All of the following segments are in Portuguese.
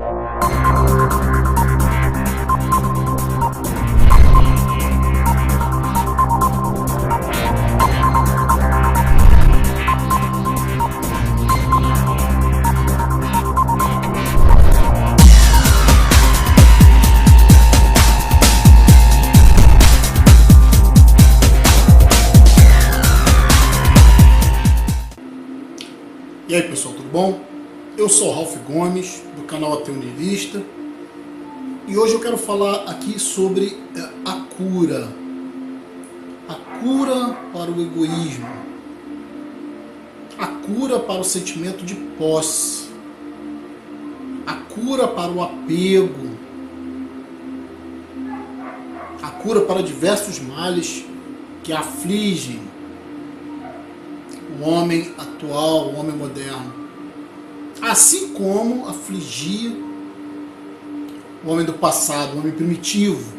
E aí pessoal, tudo bom? Eu sou o Ralph Gomes, do canal Ateu Niilista, e hoje eu quero falar aqui sobre a cura. A cura para o egoísmo, a cura para o sentimento de posse, a cura para o apego, a cura para diversos males que afligem o homem atual, o homem moderno, assim como afligia o homem do passado, o homem primitivo.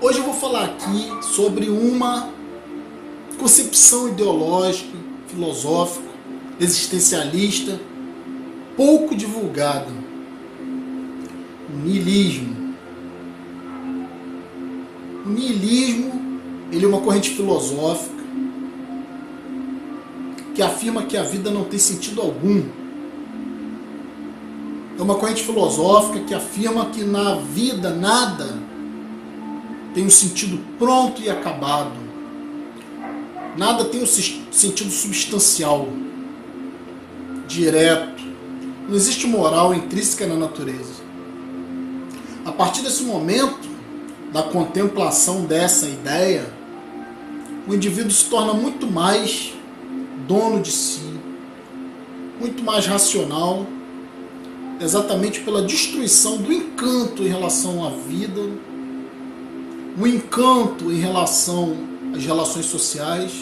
Hoje eu vou falar aqui sobre uma concepção ideológica, filosófica, existencialista, pouco divulgada: o niilismo. O niilismo, ele é uma corrente filosófica que afirma que a vida não tem sentido algum. É uma corrente filosófica que afirma que na vida nada tem um sentido pronto e acabado. Nada tem um sentido substancial, direto. Não existe moral intrínseca na natureza. A partir desse momento, da contemplação dessa ideia, o indivíduo se torna muito mais dono de si, muito mais racional, exatamente pela destruição do encanto em relação à vida, o encanto em relação às relações sociais,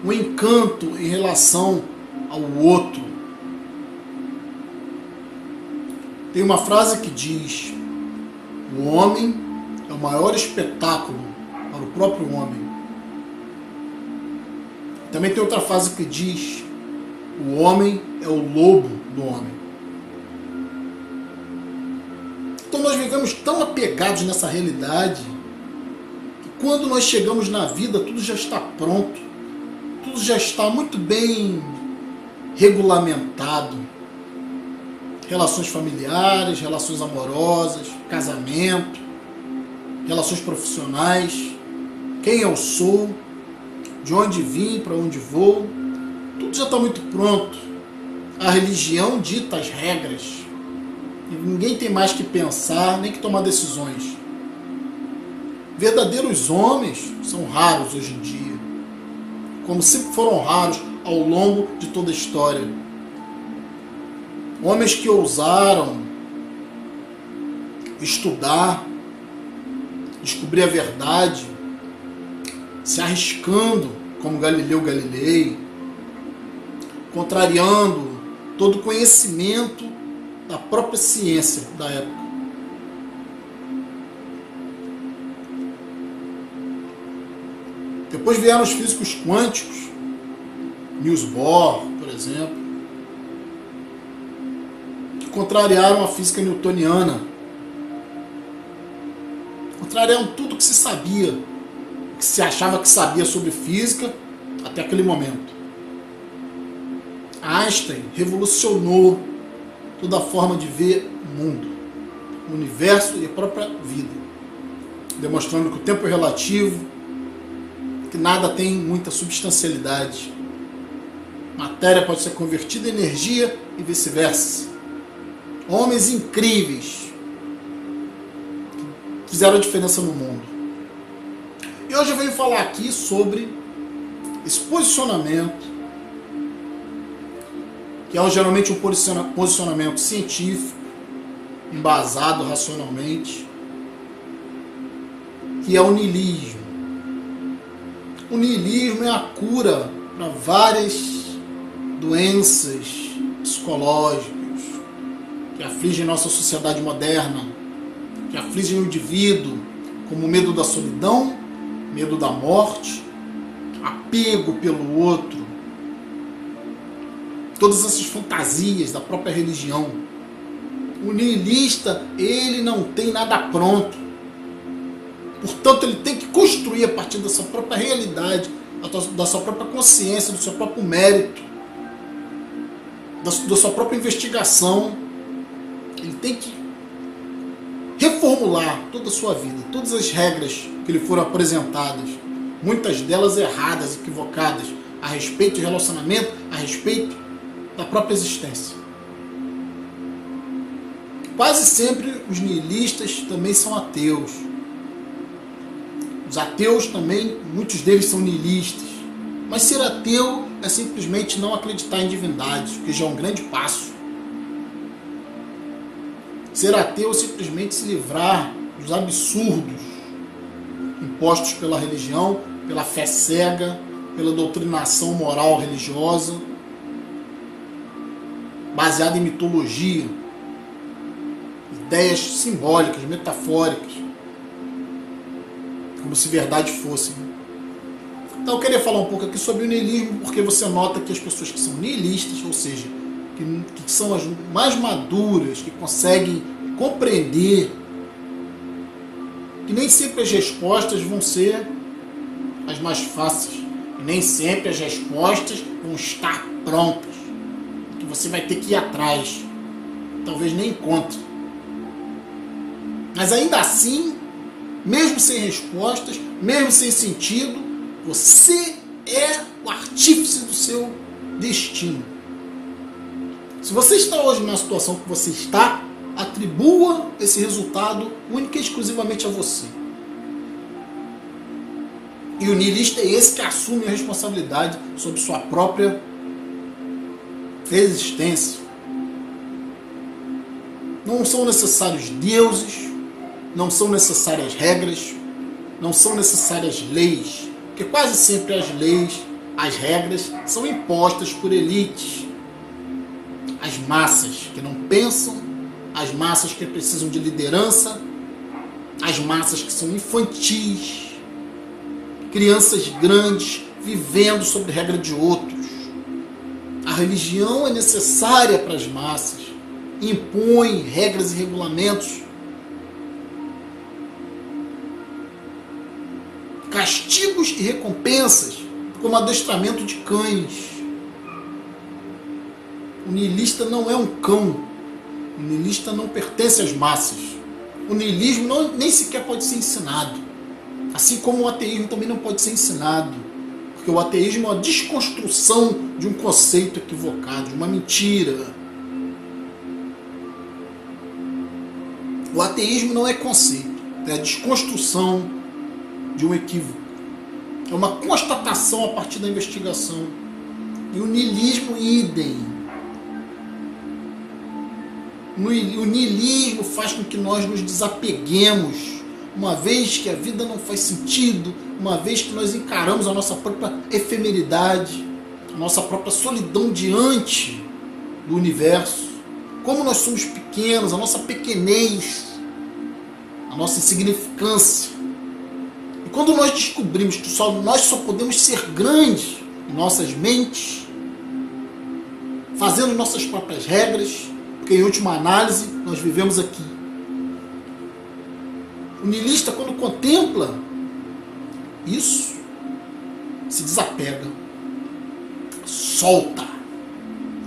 o encanto em relação ao outro. Tem uma frase que diz: o homem é o maior espetáculo para o próprio homem. Também tem outra frase que diz: o homem é o lobo do homem. Então nós vivemos tão apegados nessa realidade que quando nós chegamos na vida tudo já está pronto, tudo já está muito bem regulamentado. Relações familiares, relações amorosas, casamento, relações profissionais, quem eu sou, de onde vim, para onde vou, tudo já está muito pronto. A religião dita as regras. E ninguém tem mais que pensar, nem que tomar decisões. Verdadeiros homens são raros hoje em dia, como sempre foram raros ao longo de toda a história. Homens que ousaram estudar, descobrir a verdade, se arriscando, como Galileu Galilei, contrariando todo o conhecimento da própria ciência da época. Depois vieram os físicos quânticos, Niels Bohr, por exemplo, que contrariaram a física newtoniana, contrariaram tudo que se sabia, que se achava que sabia sobre física até aquele momento. Einstein revolucionou toda a forma de ver o mundo, o universo e a própria vida, demonstrando que o tempo é relativo, que nada tem muita substancialidade. Matéria pode ser convertida em energia e vice-versa. Homens incríveis que fizeram a diferença no mundo. E hoje eu venho falar aqui sobre esse posicionamento, que é geralmente um posicionamento científico, embasado racionalmente, que é o niilismo. O niilismo é a cura para várias doenças psicológicas que afligem nossa sociedade moderna, que afligem o indivíduo, como o medo da solidão, medo da morte, apego pelo outro. todas essas fantasias da própria religião. O niilista, ele não tem nada pronto. Portanto, ele tem que construir a partir da sua própria realidade, da sua própria consciência, do seu próprio mérito, da sua própria investigação. Ele tem que reformular toda a sua vida, todas as regras que lhe foram apresentadas, muitas delas erradas, equivocadas, a respeito de relacionamento, a respeito da própria existência. Quase sempre os niilistas também são ateus. Os ateus também, muitos deles são niilistas. Mas ser ateu é simplesmente não acreditar em divindade, o que já é um grande passo. Ser ateu é simplesmente se livrar dos absurdos impostos pela religião, pela fé cega, pela doutrinação moral religiosa, baseada em mitologia, ideias simbólicas, metafóricas, como se verdade fosse. Então eu queria falar um pouco aqui sobre o niilismo, porque você nota que as pessoas que são niilistas, ou seja, que são as mais maduras, que conseguem compreender que nem sempre as respostas vão ser as mais fáceis, e nem sempre as respostas vão estar prontas, que você vai ter que ir atrás, talvez nem encontre. Mas ainda assim, mesmo sem respostas, mesmo sem sentido, você é o artífice do seu destino. Se você está hoje na situação que você está, atribua esse resultado única e exclusivamente a você. E o niilista é esse que assume a responsabilidade sobre sua própria existência. Não são necessários deuses, não são necessárias regras, não são necessárias leis, porque quase sempre as leis, as regras são impostas por elites, as massas que não pensam, as massas que precisam de liderança, as massas que são infantis, crianças grandes vivendo sob regra de outros. A religião é necessária para as massas, impõe regras e regulamentos, castigos e recompensas, como adestramento de cães. O niilista não é um cão. O niilista não pertence às massas. O niilismo nem sequer pode ser ensinado. Assim como o ateísmo também não pode ser ensinado. Porque o ateísmo é a desconstrução de um conceito equivocado, de uma mentira. O ateísmo não é conceito, é a desconstrução de um equívoco. É uma constatação a partir da investigação. E o niilismo, idem. O niilismo faz com que nós nos desapeguemos, uma vez que a vida não faz sentido, uma vez que nós encaramos a nossa própria efemeridade, a nossa própria solidão diante do universo, como nós somos pequenos, a nossa pequenez, a nossa insignificância. E quando nós descobrimos que nós só podemos ser grandes em nossas mentes, fazendo nossas próprias regras, porque em última análise nós vivemos aqui. O niilista, quando contempla isso, se desapega, solta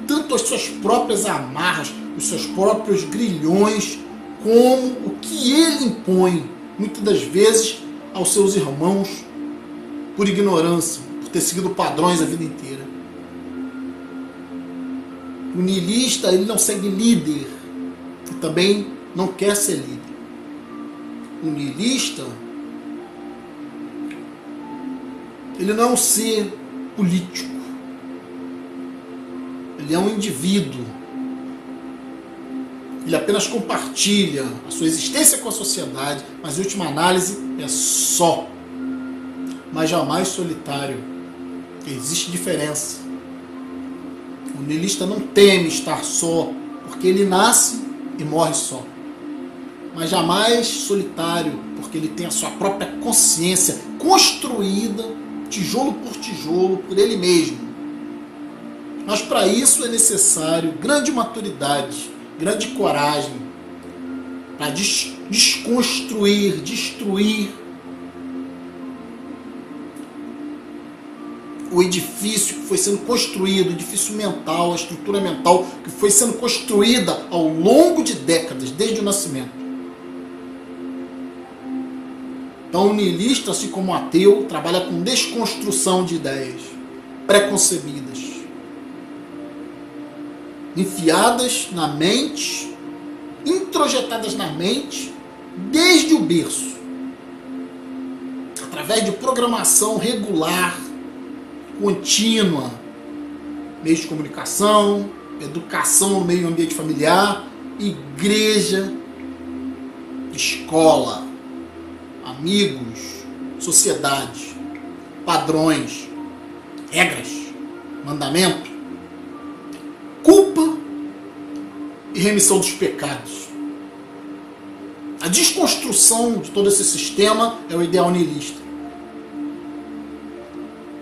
tanto as suas próprias amarras, os seus próprios grilhões, como o que ele impõe, muitas das vezes, aos seus irmãos, por ignorância, por ter seguido padrões a vida inteira. O niilista, ele não segue líder, e também não quer ser líder. O niilista, ele não é um ser político. Ele é um indivíduo. Ele apenas compartilha a sua existência com a sociedade, mas em última análise é só, mas jamais solitário. Existe diferença. O niilista não teme estar só, porque ele nasce e morre só. Mas jamais solitário, porque ele tem a sua própria consciência construída, tijolo por tijolo, por ele mesmo. Mas para isso é necessário grande maturidade, grande coragem, para desconstruir, destruir o edifício que foi sendo construído, o edifício mental, a estrutura mental que foi sendo construída ao longo de décadas, desde o nascimento. Então o niilista, assim como o ateu, trabalha com desconstrução de ideias preconcebidas, enfiadas na mente, introjetadas na mente, desde o berço, através de programação regular, contínua, meios de comunicação, educação no meio ambiente familiar, igreja, escola, amigos, sociedade, padrões, regras, mandamento, culpa e remissão dos pecados. A desconstrução de todo esse sistema é o ideal niilista.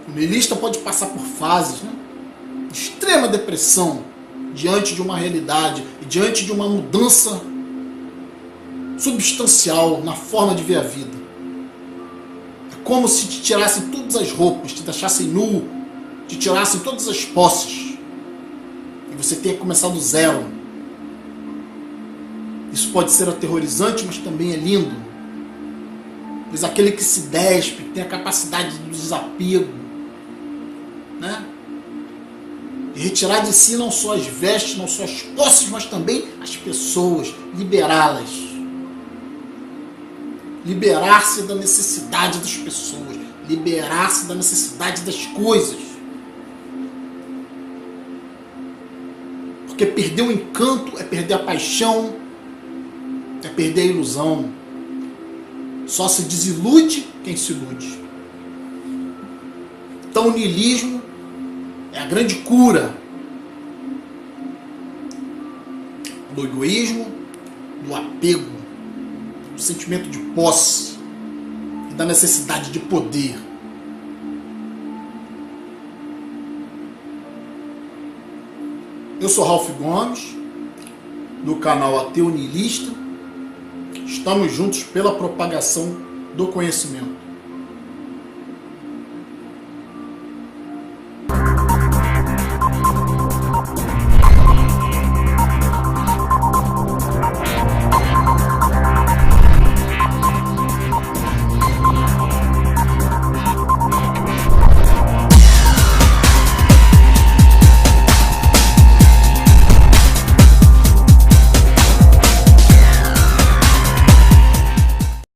O niilista pode passar por fases, né? Extrema depressão diante de uma realidade e diante de uma mudança substancial na forma de ver a vida. É como se te tirassem todas as roupas, te deixassem nu, te tirassem todas as posses e você tenha que começar do zero. Isso pode ser aterrorizante, mas também é lindo, pois aquele que se despe, que tem a capacidade do desapego, né? E retirar de si não só as vestes, não só as posses, mas também as pessoas, liberá-las. Liberar-se da necessidade das pessoas, liberar-se da necessidade das coisas. Porque perder o encanto é perder a paixão, é perder a ilusão. Só se desilude quem se ilude. Então o niilismo é a grande cura do egoísmo, do apego, do sentimento de posse e da necessidade de poder. Eu sou Ralph Gomes, do canal Ateu Niilista. Estamos juntos pela propagação do conhecimento.